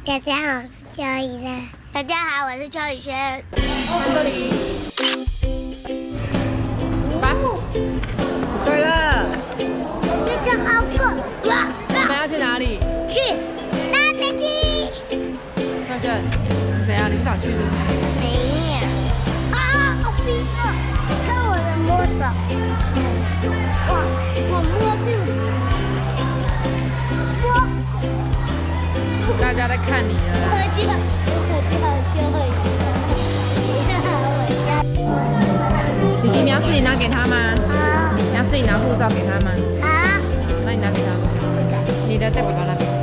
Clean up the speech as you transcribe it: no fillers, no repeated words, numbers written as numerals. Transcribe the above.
大家好，我是邱怡乐。大家好，我是邱宇轩。看这里，来，对了，这个好酷！哇！我们要去哪里？去搭飞机。轩轩，你怎样？你不想去是不是？没有。啊，好冰啊！看我的摸手。哇，我摸住。大家在看你了。我叫邱宇轩。弟弟，你要自己拿给他吗？好。你要自己拿护照给他吗？好。那你拿给他。你的在爸爸那边。